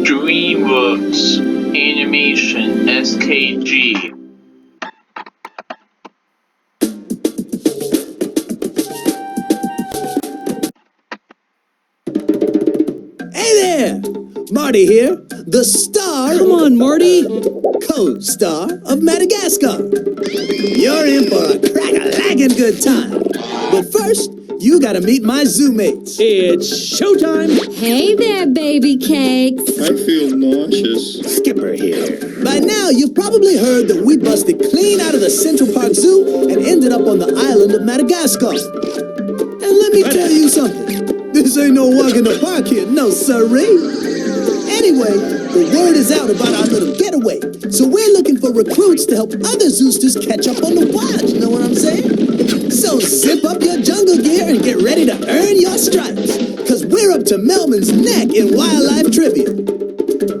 DreamWorks Animation SKG. Hey there! Marty here, the star... Come on, Marty! Co-star of Madagascar. You're in for a crack-a-lackin' good time. But first, you gotta meet my zoo mates. It's showtime! Hey there, baby cakes. I feel nauseous. Skipper here. By now, you've probably heard that we busted clean out of the Central Park Zoo and ended up on the island of Madagascar. And let me tell you something. This ain't no walk in the park here, no siree. Anyway, the word is out about our little getaway. So we're looking for recruits to help other Zoosters catch up on the watch. Know what I'm saying? So zip up your jungle gear and get ready to earn your stripes. Cause we're up to Melman's neck in wildlife trivia.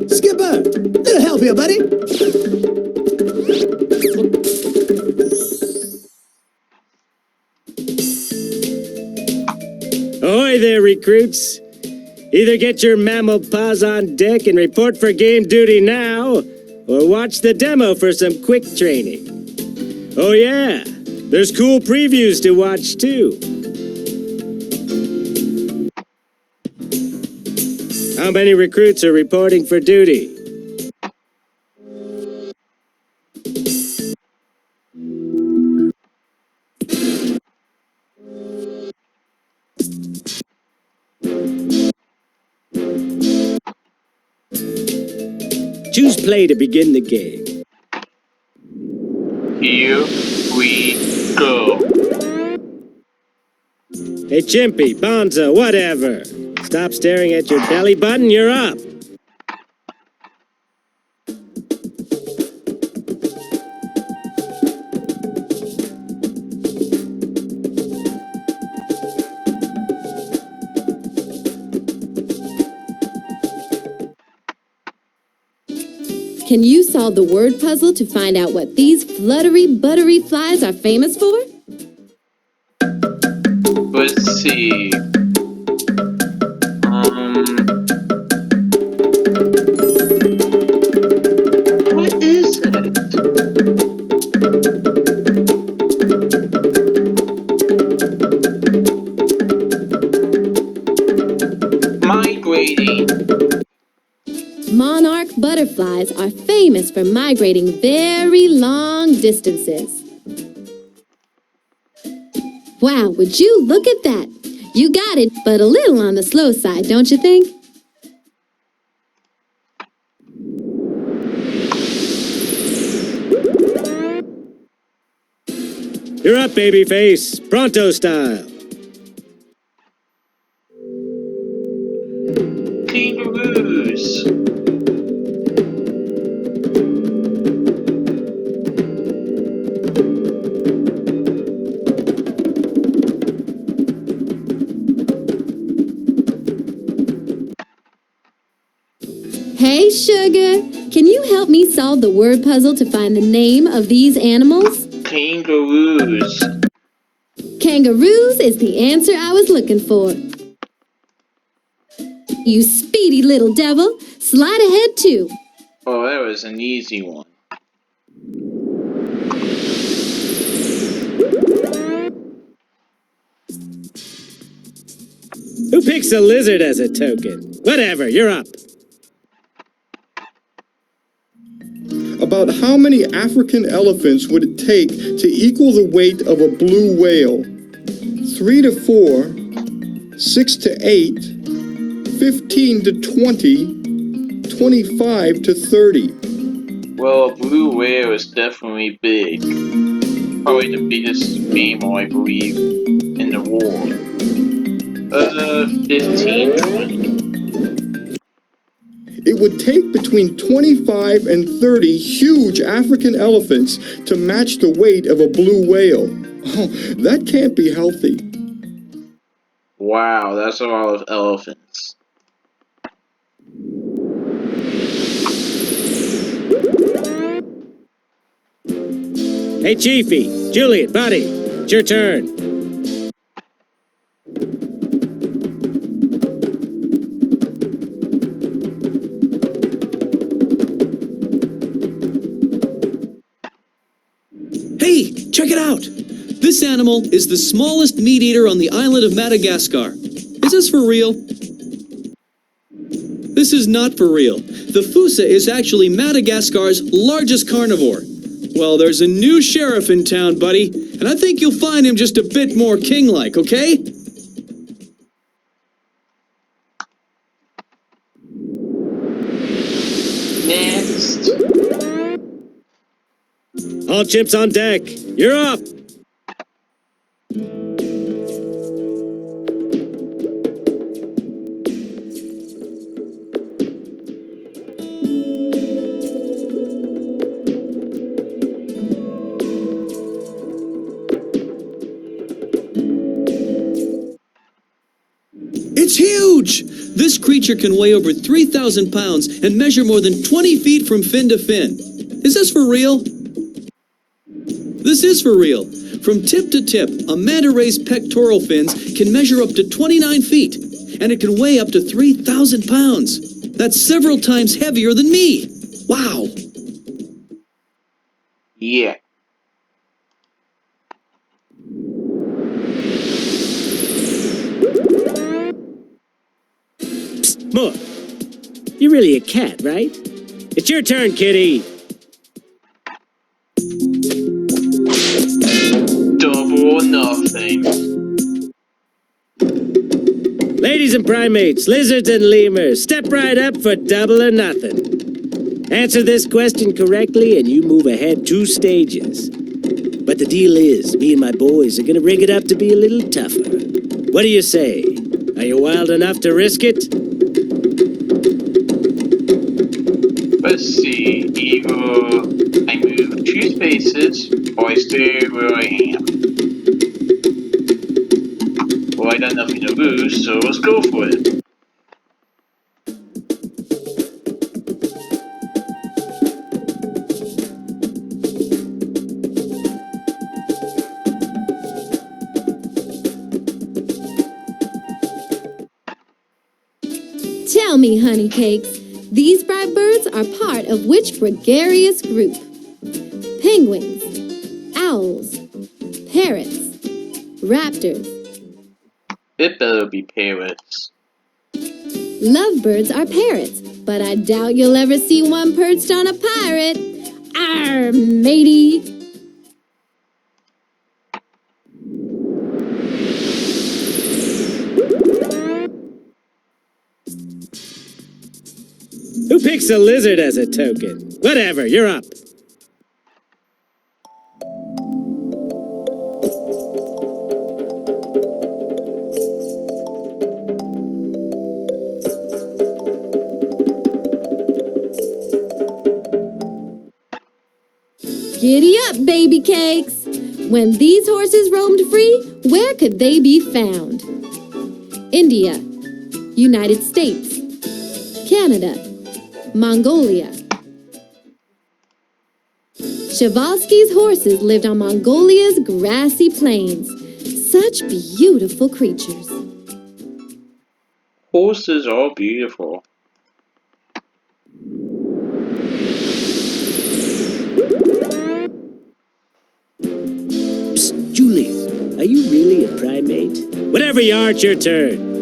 Skipper, little help here, buddy. Ahoy there, recruits! Either get your mammal paws on deck and report for game duty now, or watch the demo for some quick training. Oh yeah, there's cool previews to watch too. How many recruits are reporting for duty? Choose play to begin the game. Here we go. Hey, Chimpy, Bonzo, whatever. Stop staring at your belly button, you're up. Can you solve the word puzzle to find out what these fluttery, buttery flies are famous for? Let's see. What is it? Migrating. Monarch butterflies are famous for migrating very long distances. Wow, would you look at that? You got it, but a little on the slow side, don't you think? You're up, babyface. Pronto style. Kangaroos. Hey, Sugar, can you help me solve the word puzzle to find the name of these animals? Kangaroos. Kangaroos is the answer I was looking for. You speedy little devil, slide ahead too. Oh, that was an easy one. Who picks a lizard as a token? Whatever, you're up. About how many African elephants would it take to equal the weight of a blue whale? 3 to 4, 6 to 8, 15 to 20, 25 to 30. Well, a blue whale is definitely big. Probably the biggest mammal, I believe, in the world. 15, 20. It would take between 25 and 30 huge African elephants to match the weight of a blue whale. Oh, that can't be healthy. Wow, that's a lot of elephants. Hey, Chiefy, Juliet, buddy, it's your turn. Hey, check it out! This animal is the smallest meat eater on the island of Madagascar. Is this for real? This is not for real. The fossa is actually Madagascar's largest carnivore. Well, there's a new sheriff in town, buddy, and I think you'll find him just a bit more king-like, okay? Next. All chips on deck. You're up. It's huge! This creature can weigh over 3,000 pounds and measure more than 20 feet from fin to fin. Is this for real? This is for real. From tip to tip, a manta ray's pectoral fins can measure up to 29 feet, and it can weigh up to 3,000 pounds. That's several times heavier than me. Wow! Yeah. More. You're really a cat, right? It's your turn, kitty. Double or nothing. Ladies and primates, lizards and lemurs, step right up for double or nothing. Answer this question correctly and you move ahead 2 stages. But the deal is, me and my boys are gonna rig it up to be a little tougher. What do you say? Are you wild enough to risk it? Let's see. Either I move 2 spaces or I stay where I am. Well, I got nothing to lose, so let's go for it. Tell me, honey cakes, these bright birds are part of which gregarious group? Penguins, owls, parrots, raptors. It better be parrots. Lovebirds are parrots, but I doubt you'll ever see one perched on a pirate. Arr, matey! Who picks a lizard as a token? Whatever, you're up. Giddy up, baby cakes! When these horses roamed free, where could they be found? India, United States, Canada, Mongolia. Przewalski's horses lived on Mongolia's grassy plains. Such beautiful creatures. Horses are beautiful. Psst, Julie, are you really a primate? Whatever you are, it's your turn.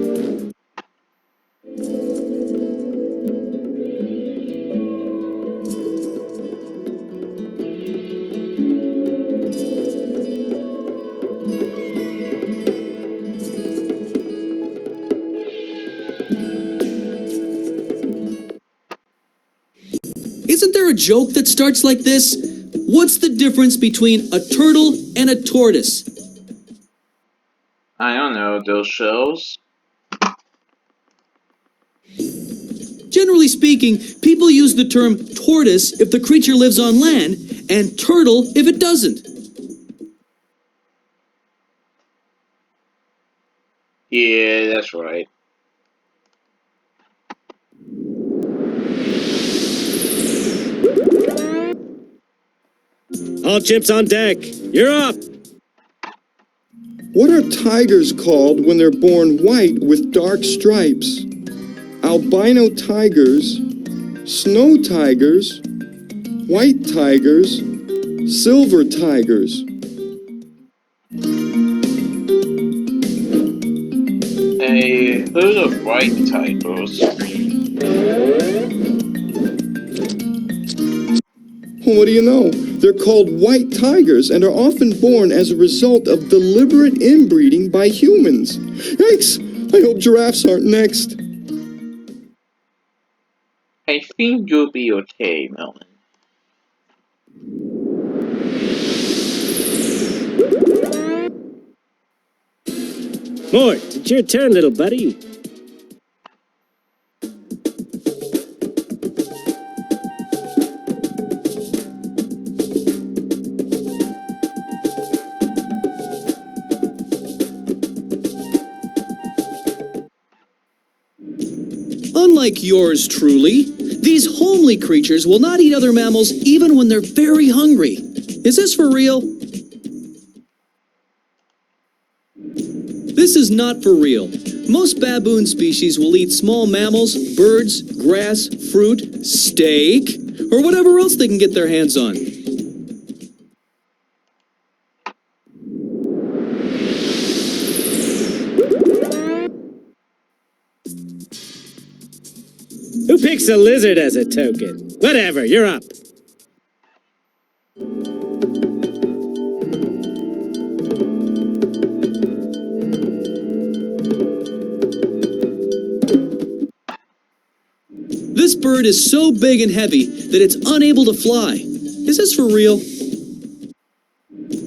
Isn't there a joke that starts like this? What's the difference between a turtle and a tortoise? I don't know, those shells? Generally speaking, people use the term tortoise if the creature lives on land, and turtle if it doesn't. Yeah, that's right. All chips on deck. You're up. What are tigers called when they're born white with dark stripes? Albino tigers, snow tigers, white tigers, silver tigers. Hey, those are white tigers. Well, what do you know? They're called white tigers and are often born as a result of deliberate inbreeding by humans. Yikes! I hope giraffes aren't next. I think you'll be okay, Melvin. Mort, it's your turn, little buddy. Unlike yours truly, these homely creatures will not eat other mammals even when they're very hungry. Is this for real? This is not for real. Most baboon species will eat small mammals, birds, grass, fruit, steak, or whatever else they can get their hands on. Who picks a lizard as a token? Whatever, you're up. This bird is so big and heavy that it's unable to fly. Is this for real?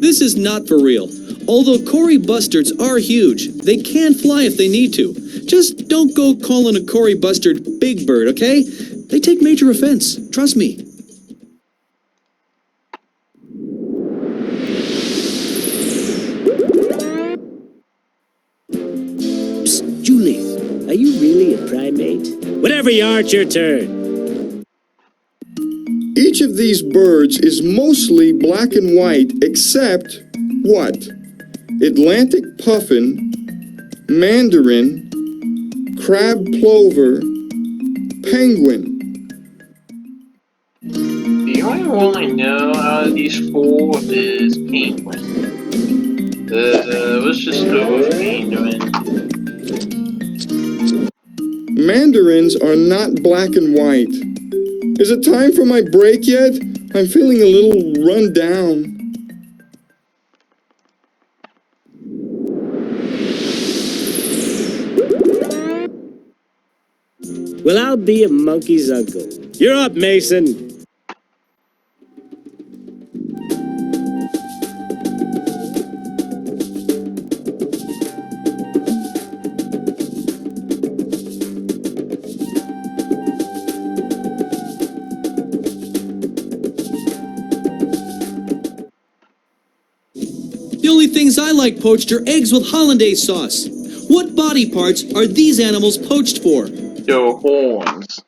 This is not for real. Although Cory bustards are huge, they can fly if they need to. Just don't go calling a Cory bustard big bird, okay? They take major offense. Trust me. Psst, Julie, are you really a primate? Whatever you are, it's your turn. Each of these birds is mostly black and white except what? Atlantic puffin, mandarin, crab plover, penguin. The only one I know out of these four is penguin. Let's just go with mandarin. Mandarins are not black and white. Is it time for my break yet? I'm feeling a little run down. Well, I'll be a monkey's uncle. You're up, Mason. The only things I like poached are eggs with hollandaise sauce. What body parts are these animals poached for? Their horns.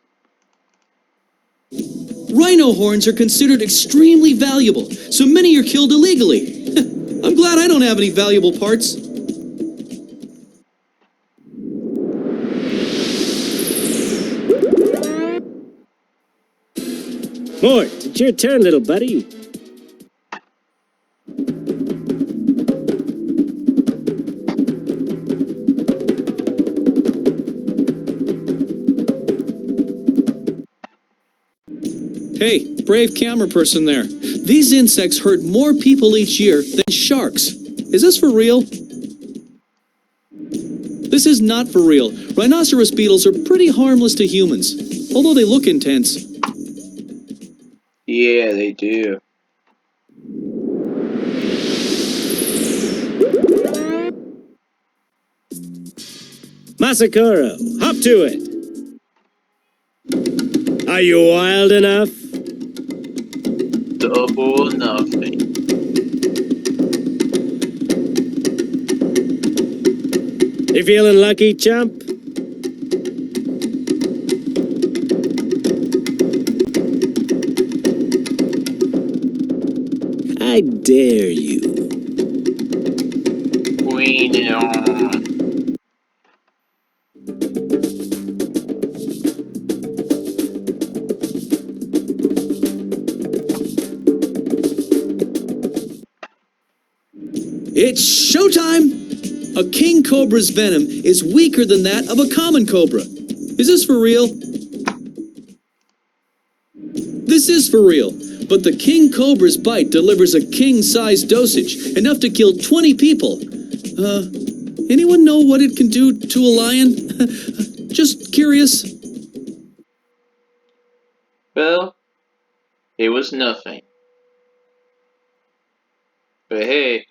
Rhino horns are considered extremely valuable, so many are killed illegally. I'm glad I don't have any valuable parts. Mort, it's your turn, little buddy. Hey, brave camera person there. These insects hurt more people each year than sharks. Is this for real? This is not for real. Rhinoceros beetles are pretty harmless to humans, although they look intense. Yeah, they do. Masakuro, hop to it. Are you wild enough? Double or nothing. You feeling lucky, chump? I dare you. Bring it on. It's showtime! A king cobra's venom is weaker than that of a common cobra. Is this for real? This is for real, but the king cobra's bite delivers a king-sized dosage, enough to kill 20 people. Anyone know what it can do to a lion? Just curious. Well, it was nothing. But hey,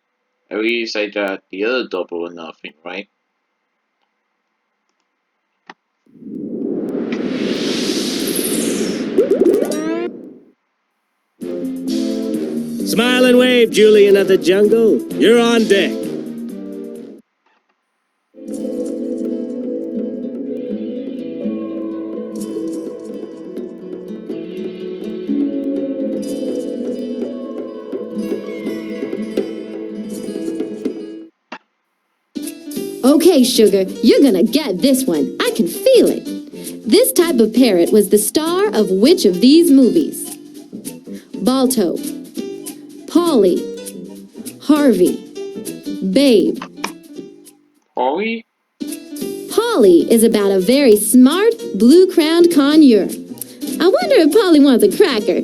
at least I got the other double or nothing, right? Smile and wave, Julian of the jungle. You're on deck. Okay, Sugar, you're gonna get this one. I can feel it. This type of parrot was the star of which of these movies? Balto, Polly, Harvey, Babe. Polly? Polly is about a very smart, blue-crowned conure. I wonder if Polly wants a cracker.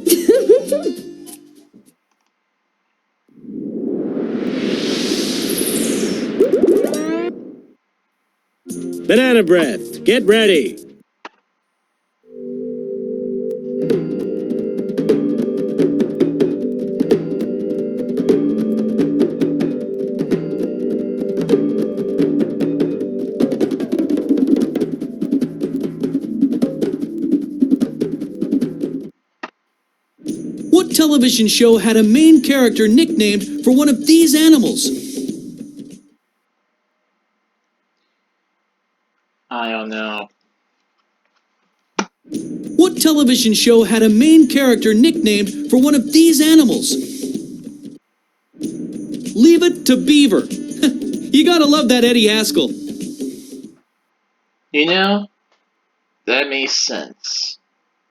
Banana breath, get ready. What television show had a main character nicknamed for one of these animals? I don't know. What television show had a main character nicknamed for one of these animals? Leave it to Beaver. You gotta love that Eddie Haskell. You know, that makes sense.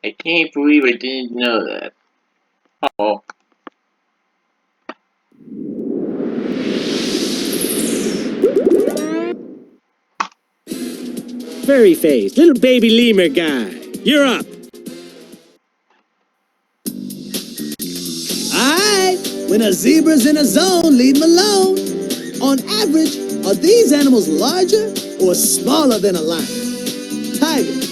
I can't believe I didn't know that. Oh. Furry face, little baby lemur guy. You're up. Alright, when a zebra's in a zone, leave them alone. On average, are these animals larger or smaller than a lion? Tiger.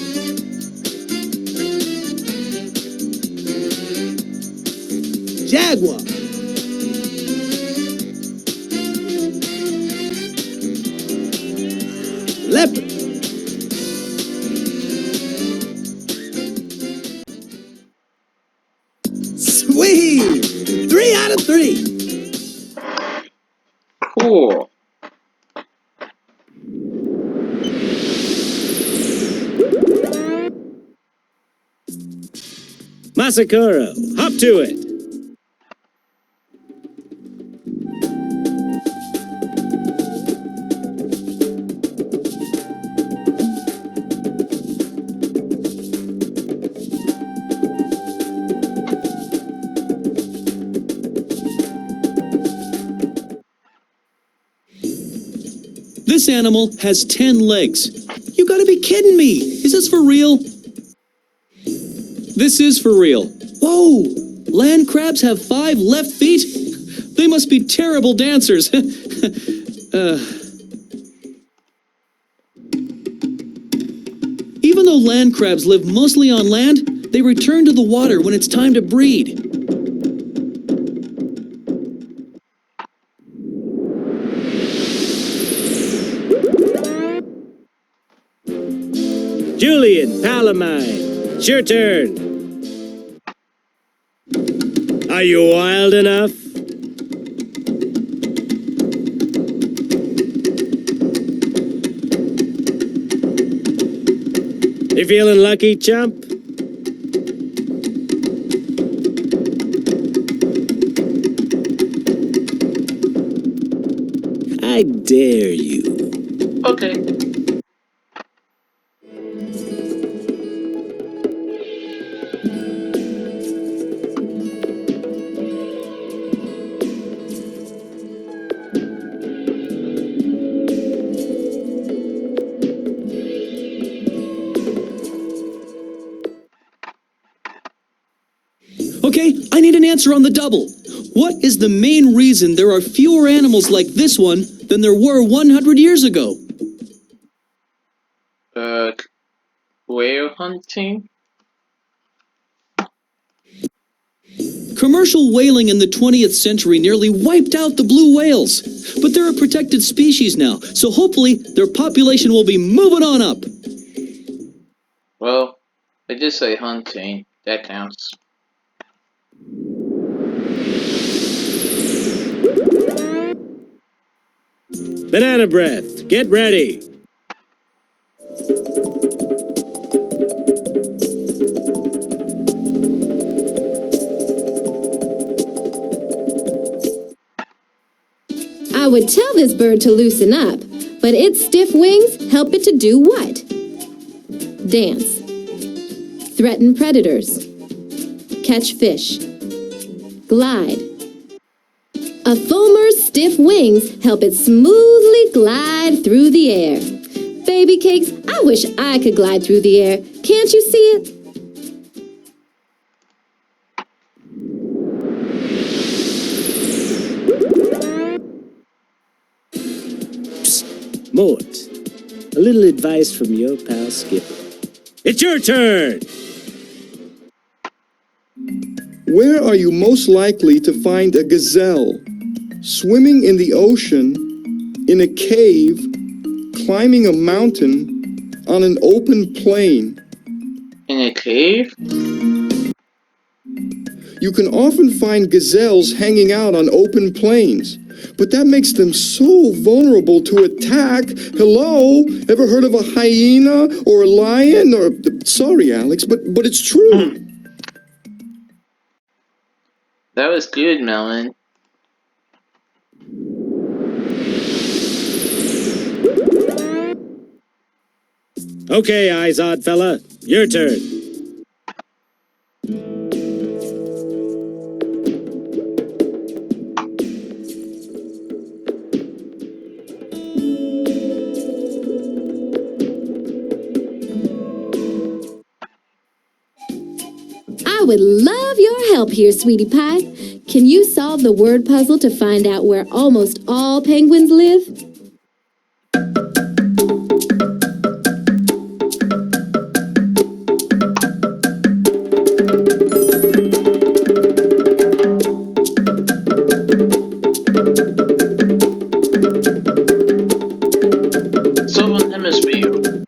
Jaguar. Leopard. Sweet! 3 out of 3. Cool. Masakuro, hop to it. This animal has 10 legs. You gotta be kidding me! Is this for real? This is for real. Whoa! Land crabs have 5 left feet? They must be terrible dancers. Even though land crabs live mostly on land, they return to the water when it's time to breed. Julian, Palamine, it's your turn. Are you wild enough? You feeling lucky, chump? I dare you. Okay. Okay, I need an answer on the double. What is the main reason there are fewer animals like this one than there were 100 years ago? Whale hunting? Commercial whaling in the 20th century nearly wiped out the blue whales. But they're a protected species now, so hopefully their population will be moving on up. Well, I just say hunting. That counts. Banana breath, get ready. I would tell this bird to loosen up, but its stiff wings help it to do what? Dance. Threaten predators. Catch fish. Glide. A fulmer's stiff wings help it smoothly glide through the air. Baby cakes, I wish I could glide through the air. Can't you see it? Mort, a little advice from your pal Skipper. It's your turn! Where are you most likely to find a gazelle? Swimming in the ocean, in a cave, climbing a mountain, on an open plain. In a cave? You can often find gazelles hanging out on open plains, but that makes them so vulnerable to attack. Hello? Ever heard of a hyena or a lion? Or sorry, Alex, but it's true. That was good, Melon. Okay, Eyes Odd Fella, your turn. I would love your help here, sweetie pie. Can you solve the word puzzle to find out where almost all penguins live? Southern Hemisphere.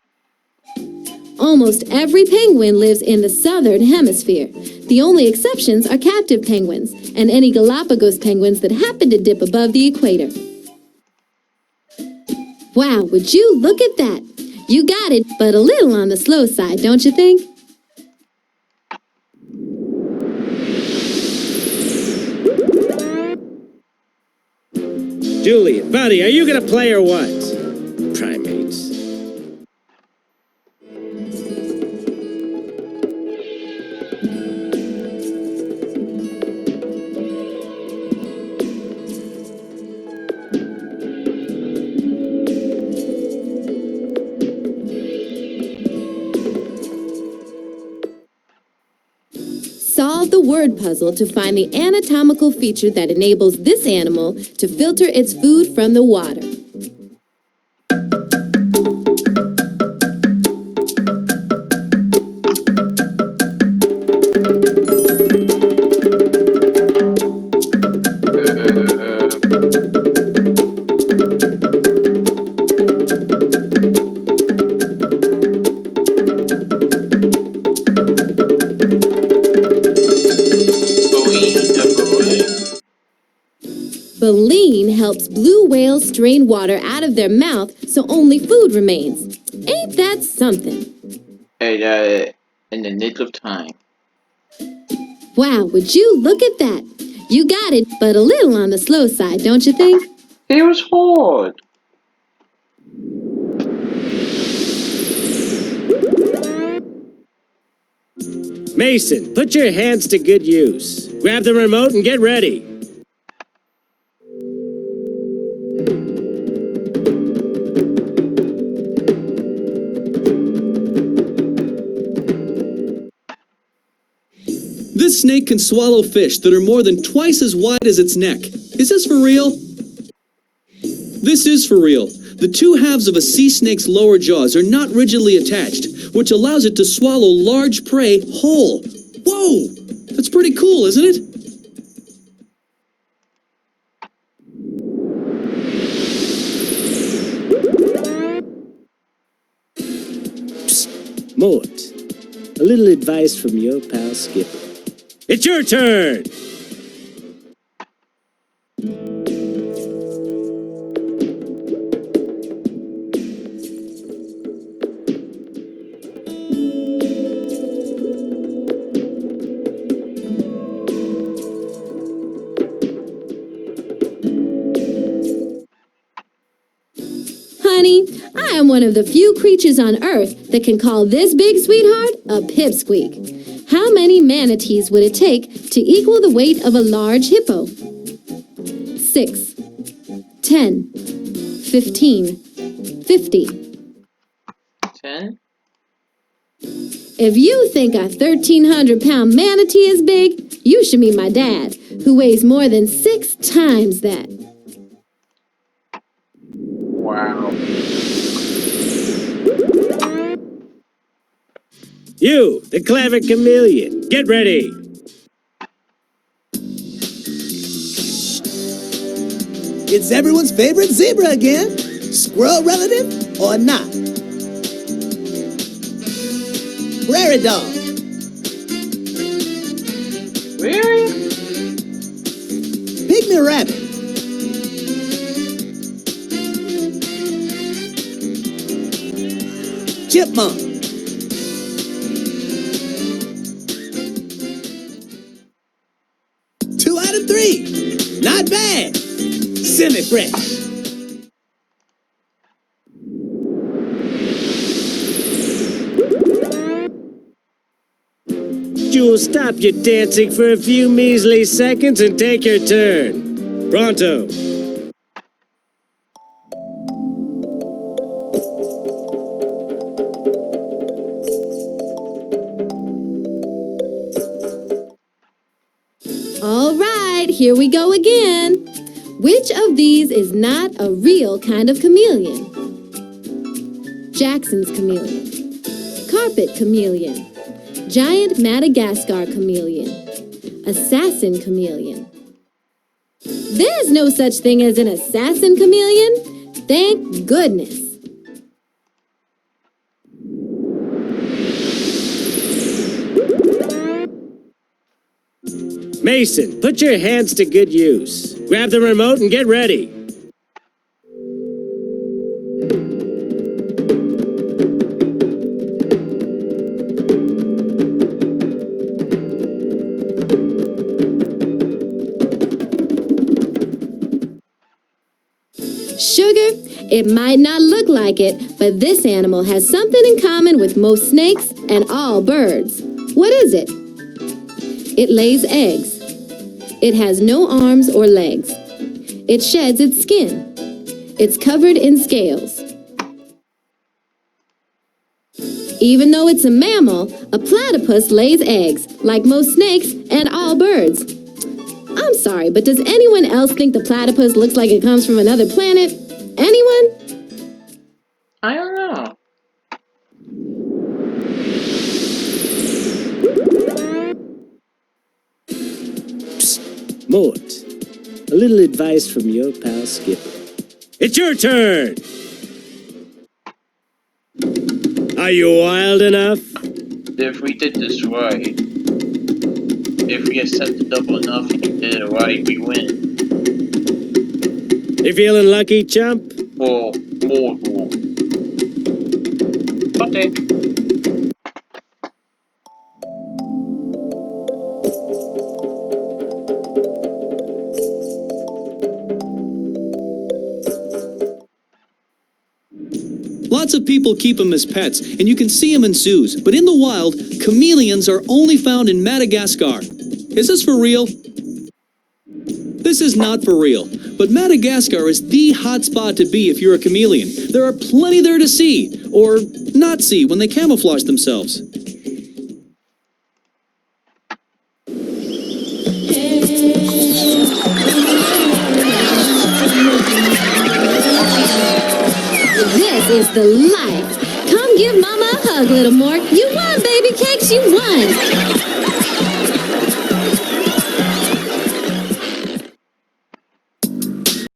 Almost every penguin lives in the southern hemisphere. The only exceptions are captive penguins and any Galapagos penguins that happen to dip above the equator. Wow, would you look at that? You got it, but a little on the slow side, don't you think? Julie, buddy, are you gonna play or what? Primates. Solve the word puzzle to find the anatomical feature that enables this animal to filter its food from the water. Buoy, Baleen helps blue whales strain water out of their mouth so only food remains. Ain't that something? In the nick of time. Wow, would you look at that? You got it, but a little on the slow side, don't you think? It was hard. Mason, put your hands to good use. Grab the remote and get ready. This snake can swallow fish that are more than twice as wide as its neck. Is this for real? This is for real. The two halves of a sea snake's lower jaws are not rigidly attached, which allows it to swallow large prey whole. Whoa! That's pretty cool, isn't it? Psst, Mort, a little advice from your pal Skipper. It's your turn! Honey, I am one of the few creatures on Earth that can call this big sweetheart a pipsqueak. How many manatees would it take to equal the weight of a large hippo? 6, 10, 15, 50. 10? If you think a 1,300-pound manatee is big, you should meet my dad, who weighs more than 6 times that. Wow. You, the clever chameleon, get ready! It's everyone's favorite zebra again. Squirrel relative or not? Prairie dog. Really? Pygmy rabbit. Chipmunk. 2 out of 3. Not bad. Semi-fresh. Jules, stop your dancing for a few measly seconds and take your turn. Pronto. All right, here we go again. Which of these is not a real kind of chameleon? Jackson's chameleon, carpet chameleon, giant Madagascar chameleon, assassin chameleon. There's no such thing as an assassin chameleon. Thank goodness. Mason, put your hands to good use. Grab the remote and get ready. Sugar, it might not look like it, but this animal has something in common with most snakes and all birds. What is it? It lays eggs. It has no arms or legs. It sheds its skin. It's covered in scales. Even though it's a mammal, a platypus lays eggs, like most snakes and all birds. I'm sorry, but does anyone else think the platypus looks like it comes from another planet? Anyone? I don't know. Psst, Mort, a little advice from your pal Skipper. It's your turn! Are you wild enough? If we did this right, if we accept the double enough and did it right, we win. You feeling lucky, chump? More. Okay. Lots of people keep them as pets, and you can see them in zoos. But in the wild, chameleons are only found in Madagascar. Is this for real? This is not for real, but Madagascar is the hot spot to be if you're a chameleon. There are plenty there to see, or not see when they camouflage themselves. This is the life. Come give Mama a hug, little Mork. You won, baby cakes, you won.